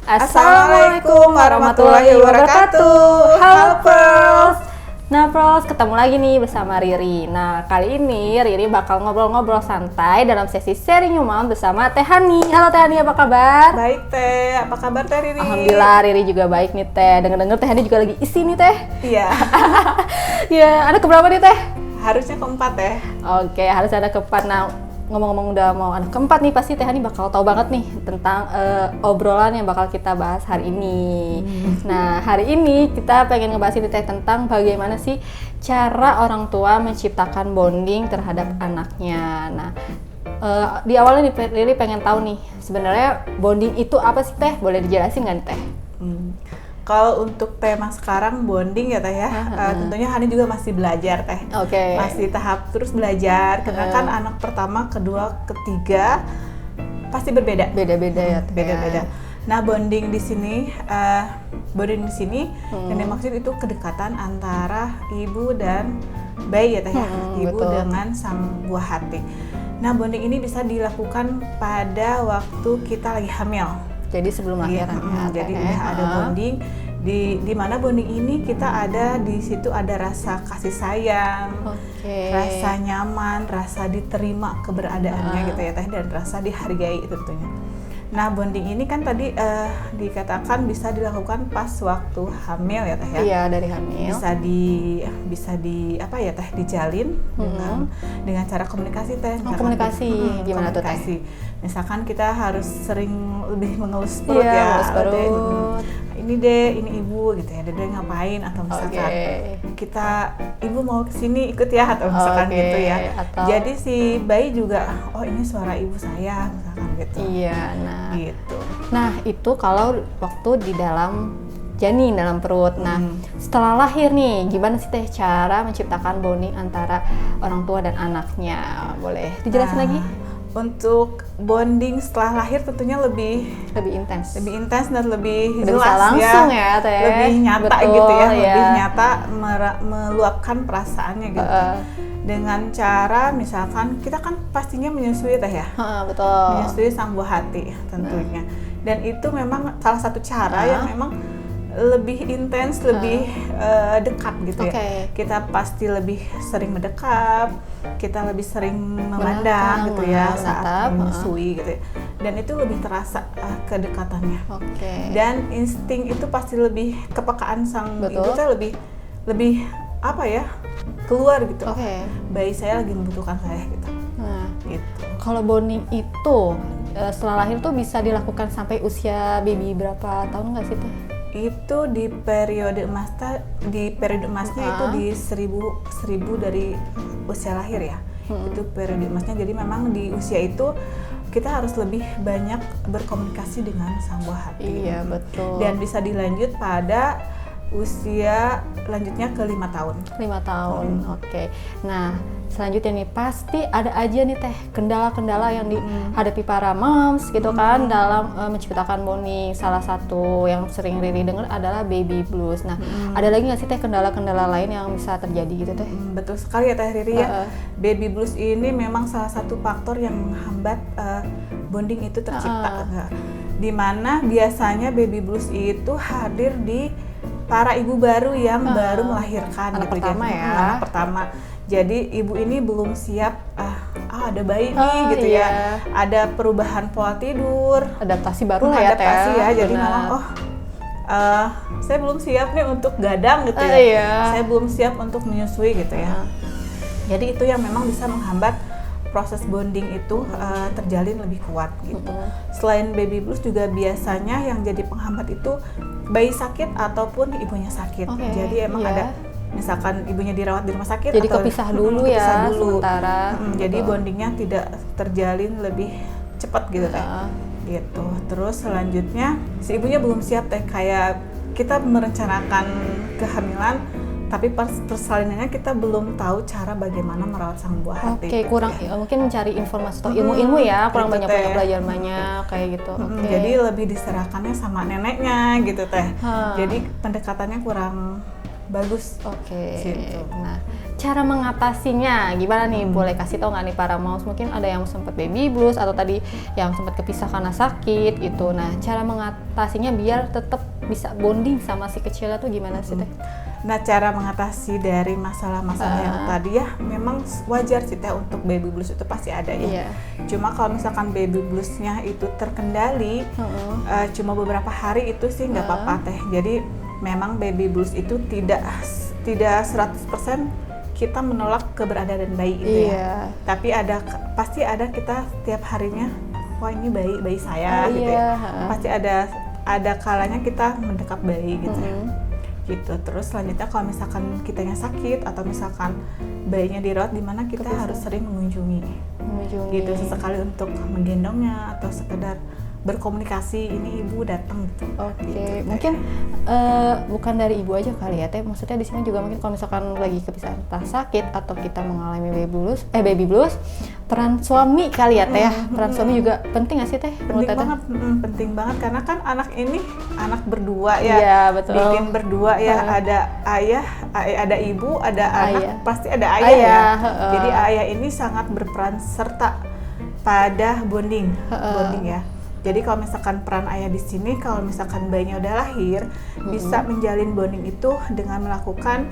Assalamualaikum warahmatullahi wabarakatuh. Halo Pearls. Nah Pearls, ketemu lagi nih bersama Riri. Nah kali ini Riri bakal ngobrol-ngobrol santai dalam sesi sharing human bersama Teh Hani. Halo Teh Hani, apa kabar? Baik Teh, apa kabar Teh Riri? Alhamdulillah Riri juga baik nih Teh. Dengar-dengar Teh Hani juga lagi isi nih Teh. Iya. Ya, ada keberapa nih Teh? Harusnya keempat ya. Oke, harus ada keempat. Nah, ngomong-ngomong udah mau anak keempat nih, pasti Teh Hani bakal tahu banget nih tentang obrolan yang bakal kita bahas hari ini. Nah, hari ini kita pengen ngebahas ini Teh tentang bagaimana sih cara orang tua menciptakan bonding terhadap anaknya. Nah, di awalnya nih Riri pengen tahu nih, sebenarnya bonding itu apa sih Teh? Boleh dijelasin nggak nih Teh? Kalau untuk tema sekarang bonding ya Teh ya, tentunya Hani juga masih belajar Teh. Oke. Masih tahap terus belajar, karena kan anak pertama, kedua, ketiga pasti berbeda. Beda-beda ya Teh. Beda-beda. Nah bonding di sini, yang dimaksud itu kedekatan antara ibu dan bayi ya Teh ya, ibu betul. dengan sang buah hati. Nah bonding ini bisa dilakukan pada waktu kita lagi hamil. Jadi sebelum lahiran ya, Jadi Teh. udah ada bonding di mana bonding ini kita ada di situ, ada rasa kasih sayang, Oke. rasa nyaman, rasa diterima keberadaannya gitu ya Teh, dan rasa dihargai tentunya. Nah bonding ini kan tadi dikatakan bisa dilakukan pas waktu hamil ya Teh ya. Iya, dari hamil. Bisa di apa ya Teh, dijalin dengan cara komunikasi Teh. Komunikasi, gimana tuh Teh? Komunikasi. Misalkan kita harus sering lebih mengelus perut Iya, ya, mengelus perut. ini deh, ini ibu gitu ya, dede ngapain, atau misalkan ibu mau kesini ikut ya, atau misalkan gitu ya. Atau, jadi si bayi juga, oh ini suara ibu saya, misalkan gitu. Iya, nah. Gitu. Nah, itu kalau waktu di dalam janin, dalam perut. Nah, setelah lahir nih, gimana sih Teh cara menciptakan bonding antara orang tua dan anaknya? Boleh dijelasin lagi? Untuk bonding setelah lahir tentunya lebih intens dan lebih bisa jelas langsung ya Teh. lebih nyata. Betul, gitu ya, ya. lebih nyata meluapkan perasaannya gitu. Dengan cara misalkan kita kan pastinya menyusui Teh ya, Betul. menyusui sang buah hati tentunya. Dan itu memang salah satu cara yang memang lebih intens, lebih dekat gitu ya. Kita pasti lebih sering mendekap, kita lebih sering memandang gitu ya saat menyusui gitu ya. Dan itu lebih terasa kedekatannya. Dan insting itu pasti lebih, kepekaan sang ibu tuh lebih apa ya, keluar gitu. Bayi saya lagi membutuhkan saya gitu. Gitu. Kalau bonding itu setelah lahir tuh bisa dilakukan sampai usia baby berapa tahun nggak sih Teh? Itu di periode emasnya itu di 1000 dari usia lahir ya. Itu periode emasnya. Jadi memang di usia itu kita harus lebih banyak berkomunikasi dengan sang buah hati. Iya, betul. Dan bisa dilanjut pada usia lanjutnya ke 5 tahun. 5 tahun, oke. Nah, selanjutnya nih pasti ada aja nih Teh kendala-kendala yang dihadapi para moms gitu kan dalam menciptakan bonding. Salah satu yang sering Riri dengar adalah baby blues. Nah, ada lagi nggak sih Teh kendala-kendala lain yang bisa terjadi gitu Teh? Betul sekali ya Teh Riri ya. Baby blues ini memang salah satu faktor yang menghambat bonding itu tercipta. Di mana biasanya baby blues itu hadir di para ibu baru yang baru melahirkan anak gitu, pertama jadi, ya. Anak pertama. Jadi ibu ini belum siap, ada bayi nih gitu ya. Ada perubahan pola tidur, adaptasi baru lah ya Teh. Adaptasi ya. Jadi memang saya belum siap nih untuk gadang gitu ya. Saya belum siap untuk menyusui gitu ya. Jadi itu yang memang bisa menghambat proses bonding itu terjalin lebih kuat gitu. Selain baby blues juga biasanya yang jadi penghambat itu bayi sakit ataupun ibunya sakit. Jadi emang ada misalkan ibunya dirawat di rumah sakit, jadi atau kepisah dulu ya sementara. Jadi bondingnya tidak terjalin lebih cepat gitu Teh. Gitu. Terus selanjutnya si ibunya belum siap Teh, kayak kita merencanakan kehamilan tapi pas persalinannya kita belum tahu cara bagaimana merawat sang buah hati. Kurang mungkin mencari informasi atau ilmu-ilmu ya, kurang gitu, banyak belajar banyak kayak gitu. Jadi lebih diserahkannya sama neneknya gitu Teh. Jadi pendekatannya kurang bagus. Situ. Nah, cara mengatasinya gimana nih? Boleh kasih tau nggak nih para moms? Mungkin ada yang sempat baby blues atau tadi yang sempat kepisah karena sakit gitu. Nah, cara mengatasinya biar tetap bisa bonding sama si kecilnya tuh gimana sih Teh? Nah, cara mengatasi dari masalah-masalah yang tadi ya memang wajar sih Teh, untuk baby blues itu pasti ada ya. Cuma kalau misalkan baby bluesnya itu terkendali cuma beberapa hari itu sih nggak apa-apa Teh. Jadi memang baby blues itu tidak 100% kita menolak keberadaan bayi itu ya. Tapi pasti ada kita tiap harinya, wah ini bayi saya gitu ya. Pasti ada kalanya kita mendekap bayi gitu ya. Gitu. Terus selanjutnya kalau misalkan kitanya sakit atau misalkan bayinya dirawat di mana, kita harus sering mengunjungi. Gitu, sesekali untuk menggendongnya atau sekedar berkomunikasi, ini ibu datang gitu. Gitu, mungkin bukan dari ibu aja kali ya Teh. Maksudnya di sini juga mungkin kalau misalkan lagi kepisahan entah sakit atau kita mengalami baby blues, peran suami kali ya Teh. Peran suami juga penting nggak sih Teh? Penting banget karena kan anak ini anak berdua ya. Iya, betul. Bikin berdua ya, ada ayah, ada ibu, ada anak, pasti ada ayah ya. Jadi ayah ini sangat berperan serta pada bonding ya. Jadi kalau misalkan peran ayah di sini, kalau misalkan bayinya udah lahir, bisa menjalin bonding itu dengan melakukan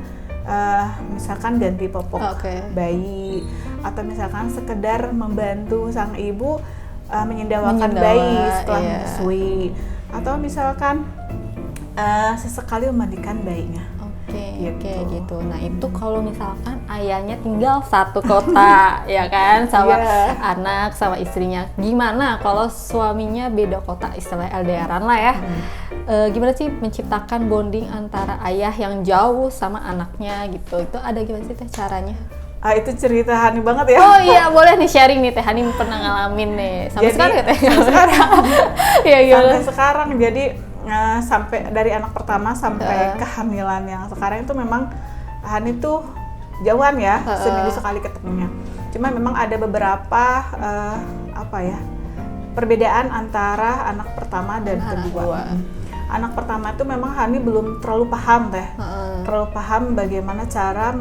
misalkan ganti popok bayi, atau misalkan sekedar membantu sang ibu menyendawakan bayi setelah menyusui, atau misalkan sesekali memandikan bayinya. Gitu. Nah itu kalau misalkan ayahnya tinggal satu kota ya kan sama anak sama istrinya, gimana kalau suaminya beda kota, istilah LDRan lah ya. Gimana sih menciptakan bonding antara ayah yang jauh sama anaknya gitu? Itu ada gimana sih Teh caranya? Itu cerita Hani banget ya. Oh iya, boleh nih sharing nih Teh. Hani pernah ngalamin nih sampai sekarang ya Teh? Sampai sekarang. Jadi sampai dari anak pertama sampai kehamilan yang sekarang itu memang Hani tuh jauhan ya, seminggu sekali ketemunya. Cuma memang ada beberapa perbedaan antara anak pertama dan kedua. Anak pertama itu memang Hani belum terlalu paham Teh, terlalu paham bagaimana cara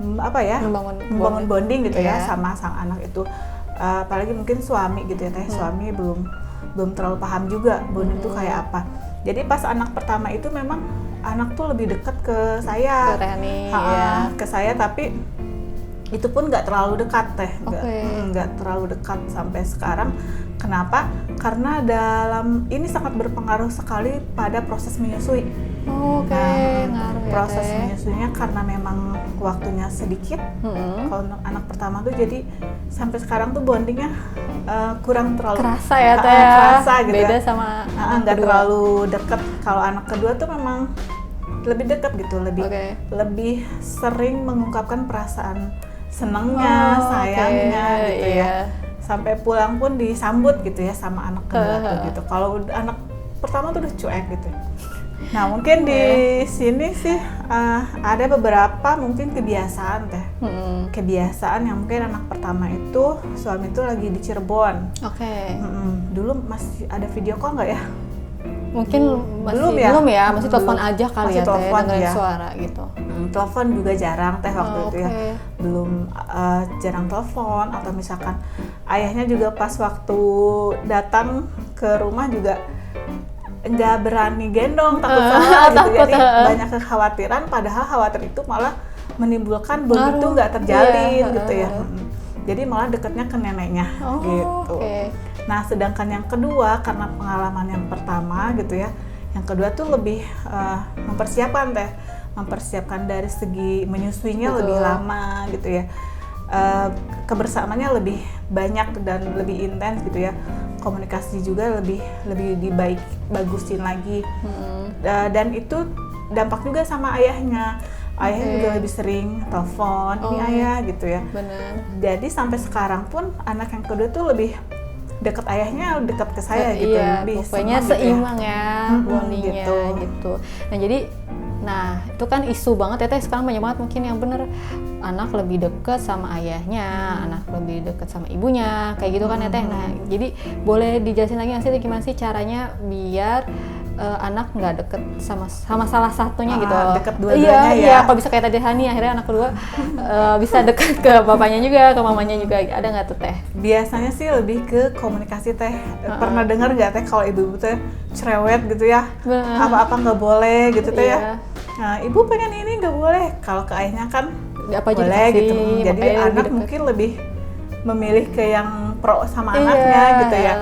membangun bonding gitu ya sama sang anak itu. Apalagi mungkin suami gitu ya Teh, suami belum terlalu paham juga bonding itu kayak apa. Jadi pas anak pertama itu memang anak tuh lebih dekat ke saya, ke saya, tapi itu pun nggak terlalu dekat Teh, nggak terlalu dekat sampai sekarang. Kenapa? Karena ini sangat berpengaruh sekali pada proses menyusui. Proses menyusuinya karena memang waktunya sedikit. Kalau untuk anak pertama tuh jadi sampai sekarang tuh bondingnya kurang terlalu kerasa ya Teh. Kerasa gitu. Beda sama nggak terlalu deket. Kalau anak kedua tuh memang lebih dekat gitu, lebih sering mengungkapkan perasaan senangnya, sayangnya gitu ya. Sampai pulang pun disambut gitu ya sama anak kedua tuh gitu. Kalau anak pertama tuh udah cuek gitu. Nah mungkin di sini sih ada beberapa mungkin kebiasaan Teh. Kebiasaan yang mungkin anak pertama itu suami itu lagi di Cirebon. Dulu masih ada video call nggak ya? Mungkin belum ya, masih telepon aja kali ya Teh, dengerin suara gitu. Telepon juga jarang Teh waktu itu ya. Belum jarang telepon, atau misalkan ayahnya juga pas waktu datang ke rumah juga nggak berani gendong, takut salah gitu. Jadi banyak kekhawatiran, padahal khawatir itu malah menimbulkan bonding itu nggak terjalin gitu ya. Jadi malah deketnya ke neneknya gitu. Nah sedangkan yang kedua, karena pengalaman yang pertama gitu ya, yang kedua tuh lebih mempersiapkan dari segi menyusuinya lebih lama gitu ya. Kebersamaannya lebih banyak dan lebih intens gitu ya. Komunikasi juga lebih bagusin lagi. Dan itu dampak juga sama ayahnya. Ayahnya juga lebih sering telepon, ini ayah gitu ya. Jadi sampai sekarang pun anak yang kedua tuh lebih dekat ayahnya, dekat ke saya gitu. Lebih pokoknya seimbang gitu ya bondingnya gitu. Nah jadi itu kan isu banget ya Teh, sekarang banyak banget mungkin yang bener anak lebih dekat sama ayahnya, anak lebih dekat sama ibunya, kayak gitu kan ya Teh. Nah jadi boleh dijelasin lagi nggak sih gimana sih caranya biar anak nggak deket sama salah satunya gitu. Deket dua-duanya ya. Iya, kalau bisa kayak tadi Hani akhirnya anak kedua bisa deket ke bapaknya juga, ke mamanya juga. Ada nggak tuh Teh? Biasanya sih lebih ke komunikasi Teh. Pernah dengar nggak Teh kalau ibu-ibu Teh cerewet gitu ya? Apa-apa nggak boleh gitu Teh ya? Nah, ibu pengen ini nggak boleh. Kalau ke ayahnya kan apa boleh gitu. Jadi anak mungkin lebih memilih ke yang pro sama anaknya gitu ya.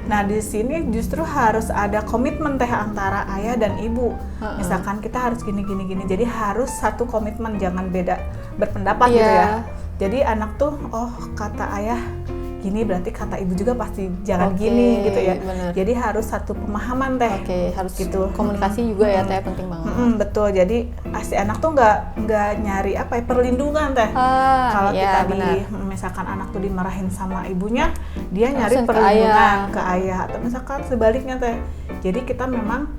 Nah di sini justru harus ada komitmen Teh antara ayah dan ibu. Misalkan kita harus gini. Jadi harus satu komitmen, jangan beda berpendapat gitu ya. Jadi anak tuh kata ayah gini berarti kata ibu juga pasti jangan gini gitu ya. Bener. Jadi harus satu pemahaman Teh. Harus gitu. Komunikasi juga ya Teh, penting banget. Betul. Jadi si anak tuh nggak nyari perlindungan Teh. Kalau kita misalkan anak tuh dimarahin sama ibunya, dia nyari perlindungan ke ayah atau misalkan sebaliknya Teh. Jadi kita memang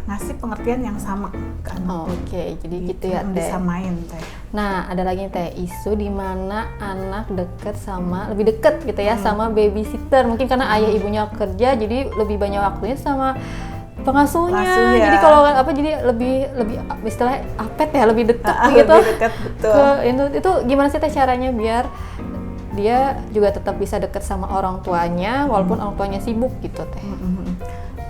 ngasih pengertian yang sama ke anak. Jadi gitu ya Teh. Disamain Teh. Nah, ada lagi Teh, isu di mana anak lebih deket gitu ya sama babysitter. Mungkin karena ayah ibunya kerja, jadi lebih banyak waktunya sama pengasuhnya. Jadi kalau jadi lebih istilahnya apet ya, lebih dekat gitu. Lebih dekat, betul. Itu gimana sih Teh caranya biar dia juga tetap bisa deket sama orang tuanya walaupun orang tuanya sibuk gitu Teh?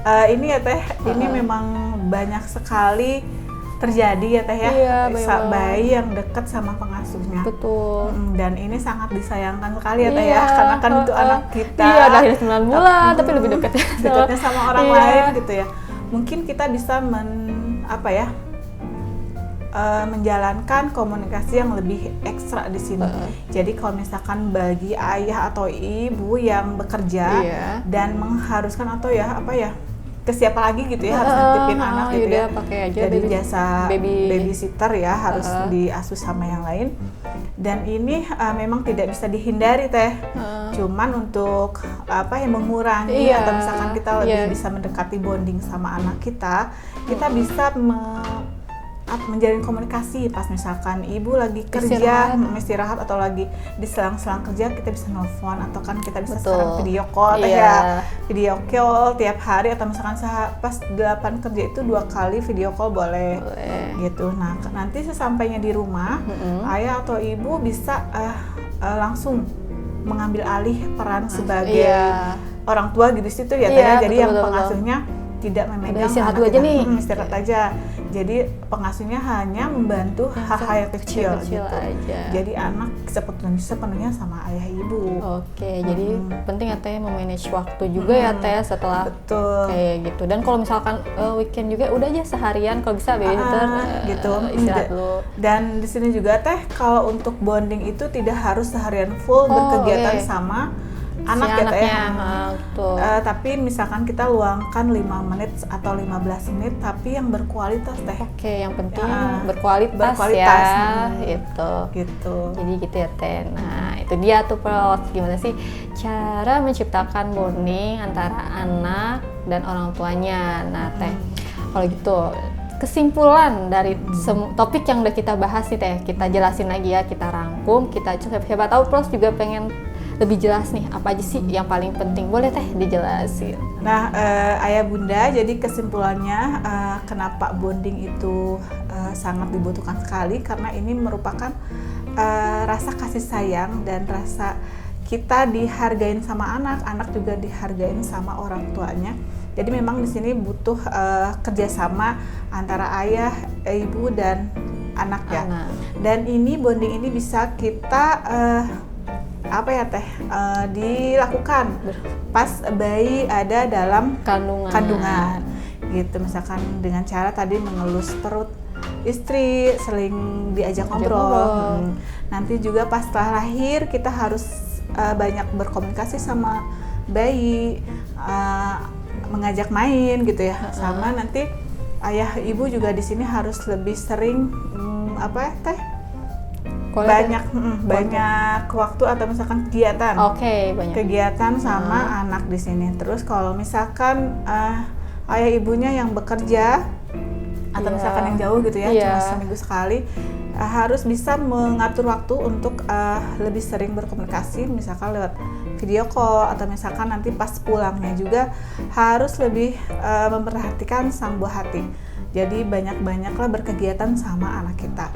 Ini ya Teh, ini memang banyak sekali terjadi ya Teh ya, bayi yang dekat sama pengasuhnya. Betul. Dan ini sangat disayangkan sekali ya Teh ya, karena kan itu anak kita. Iya, lahir 9 bulan tapi lebih dekat ya. Dekatnya sama orang lain gitu ya. Mungkin kita bisa menjalankan komunikasi yang lebih ekstra di sini. Jadi kalau misalkan bagi ayah atau ibu yang bekerja dan mengharuskan atau ke siapa lagi gitu ya harus nitipin anak gitu ya. Pakai aja jadi jasa babysitter ya harus diasuh sama yang lain. Dan ini memang tidak bisa dihindari Teh. Cuman untuk mengurangi atau misalkan kita lebih bisa mendekati bonding sama anak kita bisa menjalin komunikasi pas misalkan ibu lagi kerja istirahat atau lagi di selang-selang kerja, kita bisa nelfon atau kan kita bisa sekarang video call video call tiap hari atau misalkan pas 8 kerja itu 2 kali video call boleh. Gitu. Nah nanti sesampainya di rumah ayah atau ibu bisa langsung mengambil alih peran sebagai orang tua di situ ya Teh. Jadi yang pengasuhnya tidak memegang istirahat aja nih. Istirahat aja. Jadi pengasuhnya hanya membantu hal-hal yang kecil gitu. Jadi anak sepenuhnya sama ayah ibu. Jadi penting ya Teh memanage waktu juga ya Teh setelah kayak gitu. Dan kalau misalkan weekend juga udah aja seharian kalau bisa babysitter gitu. Istirahat dulu. Dan di sini juga Teh kalau untuk bonding itu tidak harus seharian full berkegiatan sama anak ya Teh tapi misalkan kita luangkan 5 menit atau 15 menit tapi yang berkualitas Teh. Yang penting berkualitas ya. Gitu. Jadi gitu ya Teh. Nah itu dia tuh gimana sih cara menciptakan bonding antara anak dan orang tuanya. Nah Teh, kalau gitu kesimpulan dari topik yang udah kita bahas nih Teh, kita jelasin lagi ya, kita rangkum, kita siapa tahu Pros juga pengen lebih jelas nih apa aja sih yang paling penting, boleh Teh dijelasin. Nah ayah bunda, jadi kesimpulannya kenapa bonding itu sangat dibutuhkan sekali, karena ini merupakan rasa kasih sayang dan rasa kita dihargain sama anak, anak juga dihargain sama orang tuanya. Jadi memang di sini butuh kerjasama antara ayah, ibu dan anak ya. Dan ini bonding ini bisa kita dilakukan pas bayi ada dalam kandungan gitu. Misalkan dengan cara tadi mengelus perut istri, sering diajak ngobrol. Nanti juga pas setelah lahir kita harus banyak berkomunikasi sama bayi, mengajak main gitu ya. Sama nanti ayah ibu juga di sini harus lebih sering banyak waktu atau misalkan kegiatan. Banyak kegiatan sama anak di sini. Terus kalau misalkan ayah ibunya yang bekerja atau misalkan yang jauh gitu ya, cuma seminggu sekali, harus bisa mengatur waktu untuk lebih sering berkomunikasi, misalkan lewat video call, atau misalkan nanti pas pulangnya juga harus lebih memperhatikan sang buah hati. Jadi banyak-banyaklah berkegiatan sama anak kita.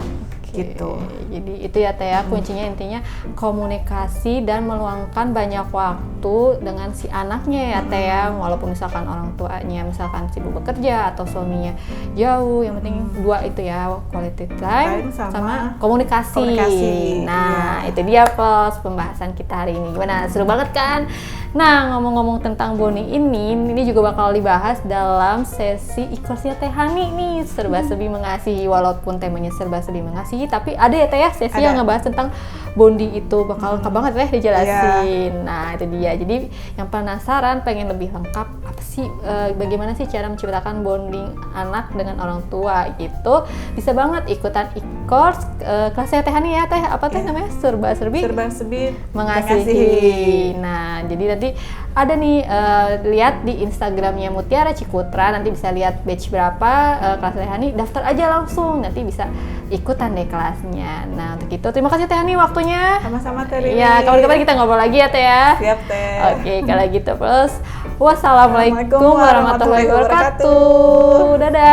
Gitu. Jadi itu ya Teh ya, kuncinya intinya komunikasi dan meluangkan banyak waktu dengan si anaknya ya Teh ya, walaupun misalkan orang tuanya misalkan sibuk bekerja atau suaminya jauh, yang penting dua itu ya, quality time sama komunikasi. Nah, itu dia plus pembahasan kita hari ini. Gimana? Seru banget kan? Nah, ngomong-ngomong tentang bonding ini juga bakal dibahas dalam sesi e-course-nya Teh Hani nih, serba-serbi mengasihi. Walaupun temanya serba-serbi mengasihi, tapi ada ya Teh ya sesi yang ngebahas tentang bonding itu, bakal lengkap banget Teh dijelasin. Nah, itu dia. Jadi yang penasaran, pengen lebih lengkap apa sih, bagaimana sih cara menciptakan bonding anak dengan orang tua gitu, bisa banget ikutan e-course kelasnya Teh Hani ya Teh. Apa Teh namanya? Serba-serbi mengasihi. Nah, jadi nanti ada nih, lihat di Instagramnya Mutiara Cikutra, nanti bisa lihat batch berapa kelas Teh Hani, daftar aja langsung, nanti bisa ikutan deh kelasnya. Nah, untuk itu terima kasih Teh Hani waktunya. Sama-sama Teh Rini. Ya, kapan-kapan kita ngobrol lagi ya Teh ya. Siap Teh. Oke, kalau gitu plus wassalamualaikum warahmatullahi wabarakatuh. Dadah.